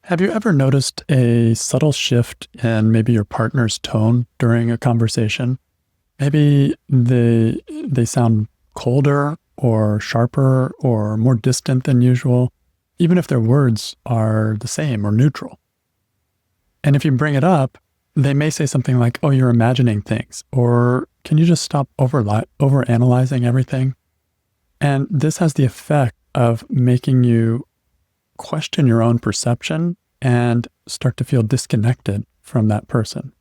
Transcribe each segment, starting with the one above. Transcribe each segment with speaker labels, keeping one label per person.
Speaker 1: Have you ever noticed a subtle shift in maybe your partner's tone during a conversation? Maybe they sound colder or sharper or more distant than usual, even if their words are the same or neutral. And if you bring it up, they may say something like, "Oh, you're imagining things," or "Can you just stop overanalyzing everything?" And this has the effect of making you question your own perception and start to feel disconnected from that person.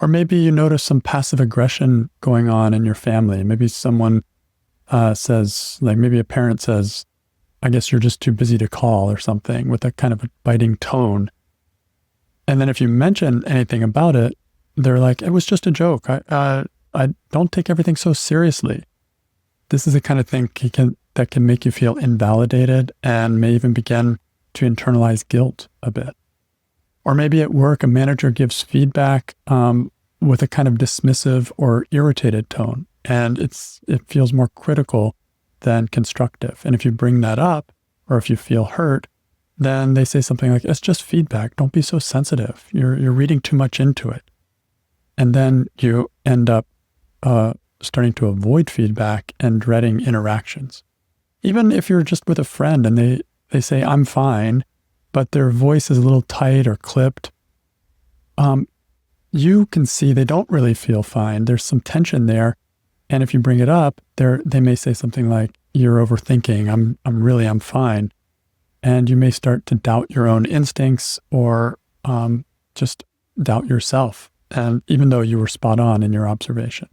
Speaker 1: Or maybe you notice some passive aggression going on in your family. Maybe someone says, like maybe a parent says, "I guess you're just too busy to call," or something with a kind of a biting tone. And then if you mention anything about it, they're like, "It was just a joke. I don't take everything so seriously." This is the kind of thing that can make you feel invalidated and may even begin to internalize guilt a bit. Or maybe at work, a manager gives feedback with a kind of dismissive or irritated tone, and it feels more critical than constructive. And if you bring that up, or if you feel hurt, then they say something like, "It's just feedback. Don't be so sensitive. You're reading too much into it." And then you end up starting to avoid feedback and dreading interactions. Even if you're just with a friend and they say, "I'm fine," but their voice is a little tight or clipped, you can see they don't really feel fine. There's some tension there. And if you bring it up, they may say something like, "You're overthinking. I'm fine." And you may start to doubt your own instincts or just doubt yourself, and even though you were spot on in your observation.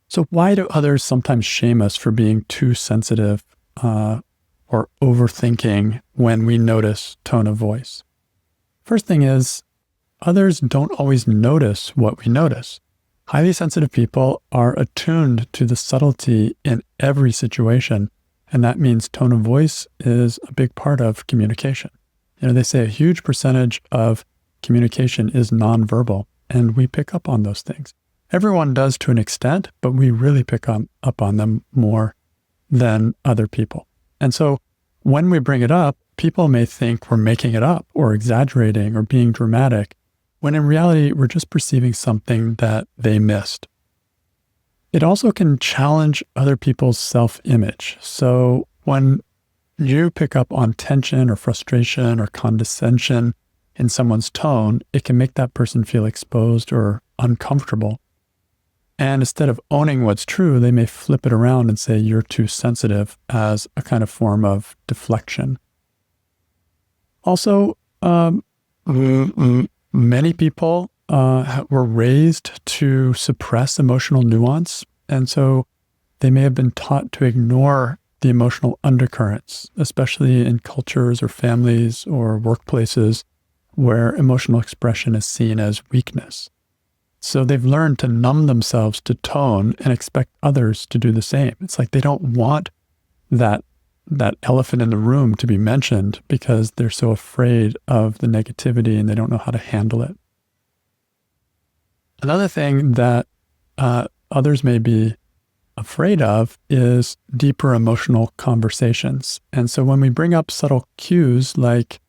Speaker 1: So why do others sometimes shame us for being too sensitive or overthinking when we notice tone of voice? First thing is, others don't always notice what we notice. Highly sensitive people are attuned to the subtlety in every situation, and that means tone of voice is a big part of communication. They say a huge percentage of communication is nonverbal, and we pick up on those things. Everyone does to an extent, but we really pick up on them more than other people. And so when we bring it up, people may think we're making it up or exaggerating or being dramatic, when in reality, we're just perceiving something that they missed. It also can challenge other people's self-image. So when you pick up on tension or frustration or condescension in someone's tone, it can make that person feel exposed or uncomfortable. And instead of owning what's true, they may flip it around and say, "You're too sensitive," as a kind of form of deflection. Also, many people were raised to suppress emotional nuance. And so they may have been taught to ignore the emotional undercurrents, especially in cultures or families or workplaces where emotional expression is seen as weakness. So they've learned to numb themselves to tone and expect others to do the same. It's like they don't want that elephant in the room to be mentioned because they're so afraid of the negativity and they don't know how to handle it. Another thing that others may be afraid of is deeper emotional conversations. And so when we bring up subtle cues like,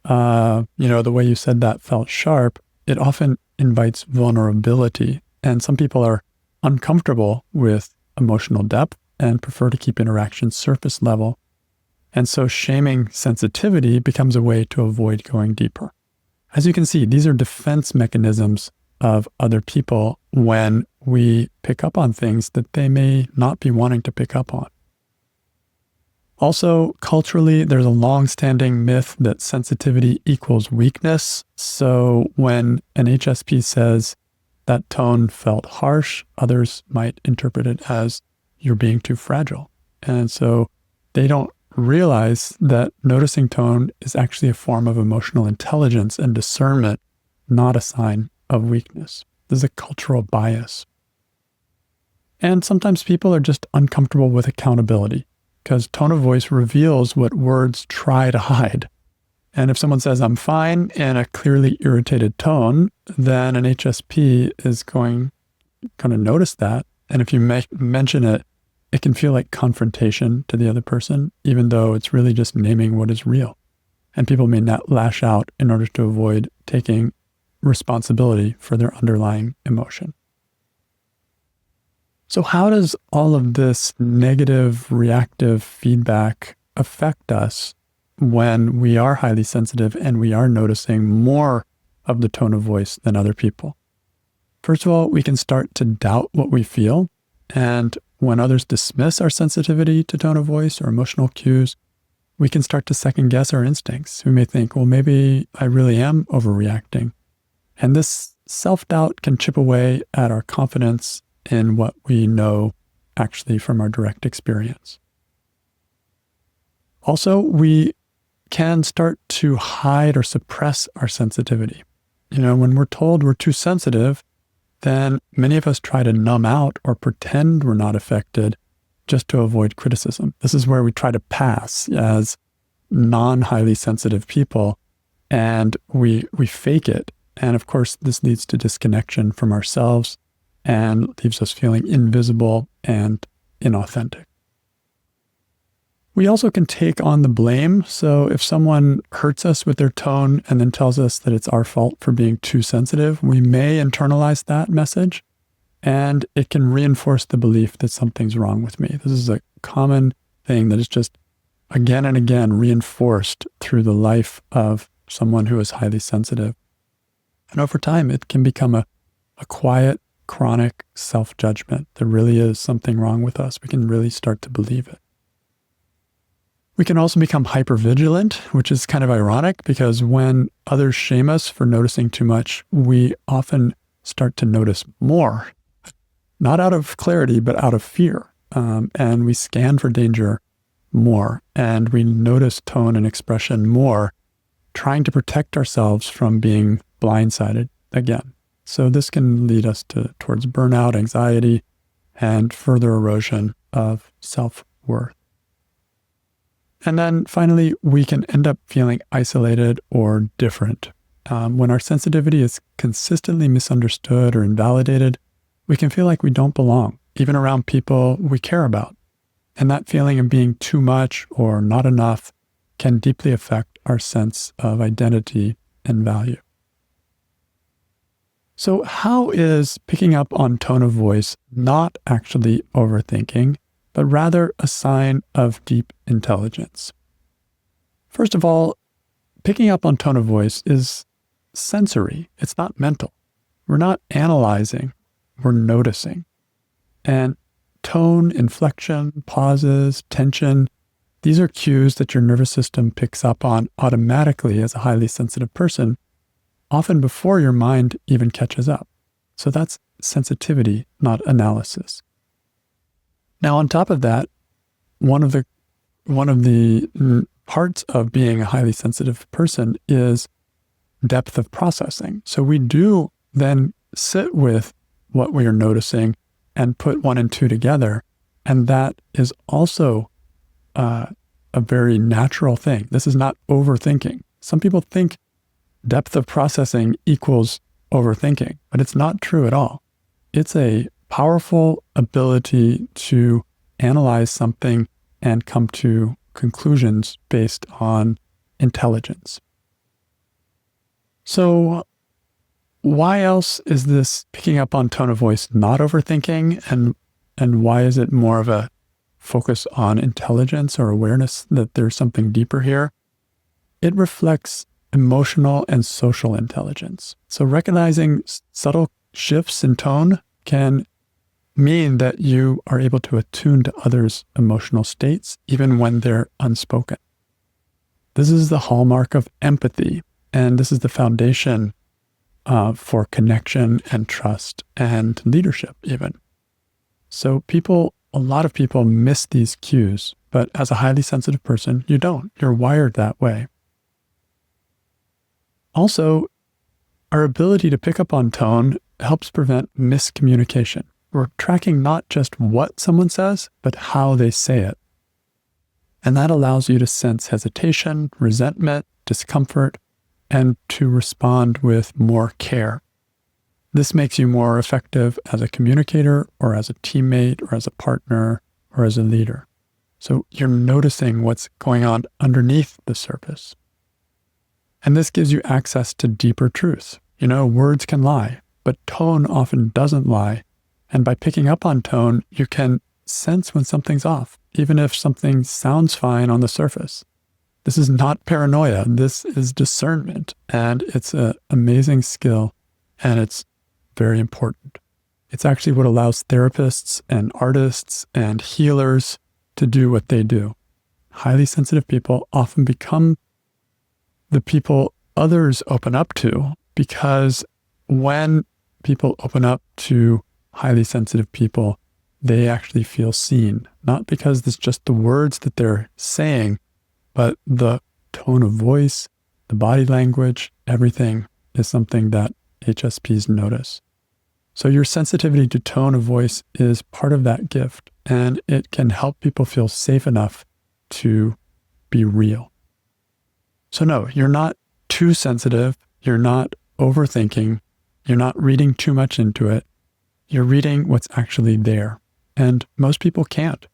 Speaker 1: the way you said that felt sharp, it often invites vulnerability. And some people are uncomfortable with emotional depth and prefer to keep interactions surface level. And so shaming sensitivity becomes a way to avoid going deeper. As you can see, these are defense mechanisms of other people when we pick up on things that they may not be wanting to pick up on. Also, culturally, there's a long-standing myth that sensitivity equals weakness. So when an HSP says that tone felt harsh, others might interpret it as you're being too fragile. And so they don't realize that noticing tone is actually a form of emotional intelligence and discernment, not a sign of weakness. This is a cultural bias. And sometimes people are just uncomfortable with accountability because tone of voice reveals what words try to hide. And if someone says, "I'm fine," in a clearly irritated tone, then an HSP is going to notice that. And if you mention it, it can feel like confrontation to the other person, even though it's really just naming what is real. and people may not lash out in order to avoid taking responsibility for their underlying emotion. So how does all of this negative reactive feedback affect us when we are highly sensitive and we are noticing more of the tone of voice than other people? First of all, we can start to doubt what we feel. And when others dismiss our sensitivity to tone of voice or emotional cues, we can start to second guess our instincts. We may think, well, maybe I really am overreacting. And this self-doubt can chip away at our confidence in what we know actually from our direct experience. Also, we can start to hide or suppress our sensitivity. When we're told we're too sensitive, then many of us try to numb out or pretend we're not affected just to avoid criticism. This is where we try to pass as non-highly sensitive people, and we fake it. And of course, this leads to disconnection from ourselves and leaves us feeling invisible and inauthentic. We also can take on the blame. So if someone hurts us with their tone and then tells us that it's our fault for being too sensitive, we may internalize that message, and it can reinforce the belief that something's wrong with me. This is a common thing that is just again and again reinforced through the life of someone who is highly sensitive. And over time, it can become a quiet, chronic self-judgment. There really is something wrong with us. We can really start to believe it. We can also become hypervigilant, which is kind of ironic because when others shame us for noticing too much, we often start to notice more, not out of clarity, but out of fear. And we scan for danger more, and we notice tone and expression more, trying to protect ourselves from being blindsided again. So this can lead us towards burnout, anxiety, and further erosion of self-worth. And then finally, we can end up feeling isolated or different. When our sensitivity is consistently misunderstood or invalidated, we can feel like we don't belong, even around people we care about. And that feeling of being too much or not enough can deeply affect our sense of identity and value. So how is picking up on tone of voice not actually overthinking, but rather a sign of deep intelligence? First of all, picking up on tone of voice is sensory. It's not mental. We're not analyzing, we're noticing. And tone, inflection, pauses, tension, these are cues that your nervous system picks up on automatically as a highly sensitive person, often before your mind even catches up. So that's sensitivity, not analysis. Now, on top of that, one of the parts of being a highly sensitive person is depth of processing. So we do then sit with what we are noticing and put one and two together. And that is also a very natural thing. This is not overthinking. Some people think depth of processing equals overthinking, but it's not true at all. It's a powerful ability to analyze something and come to conclusions based on intelligence. So why else is this picking up on tone of voice not overthinking? And why is it more of a focus on intelligence or awareness that there's something deeper here? It reflects emotional and social intelligence. So recognizing subtle shifts in tone can mean that you are able to attune to others' emotional states, even when they're unspoken. This is the hallmark of empathy, and this is the foundation for connection and trust and leadership even. So a lot of people miss these cues, but as a highly sensitive person, you don't. You're wired that way. Also, our ability to pick up on tone helps prevent miscommunication. We're tracking not just what someone says, but how they say it. And that allows you to sense hesitation, resentment, discomfort, and to respond with more care. This makes you more effective as a communicator or as a teammate or as a partner or as a leader. So you're noticing what's going on underneath the surface. And this gives you access to deeper truths. Words can lie, but tone often doesn't lie. And by picking up on tone, you can sense when something's off, even if something sounds fine on the surface. This is not paranoia. This is discernment. And it's an amazing skill, and it's very important. It's actually what allows therapists and artists and healers to do what they do. Highly sensitive people often become the people others open up to, because when people open up to highly sensitive people, they actually feel seen, not because it's just the words that they're saying, but the tone of voice, the body language, everything is something that HSPs notice. So your sensitivity to tone of voice is part of that gift, and it can help people feel safe enough to be real. So no, you're not too sensitive. You're not overthinking. You're not reading too much into it. You're reading what's actually there. And most people can't.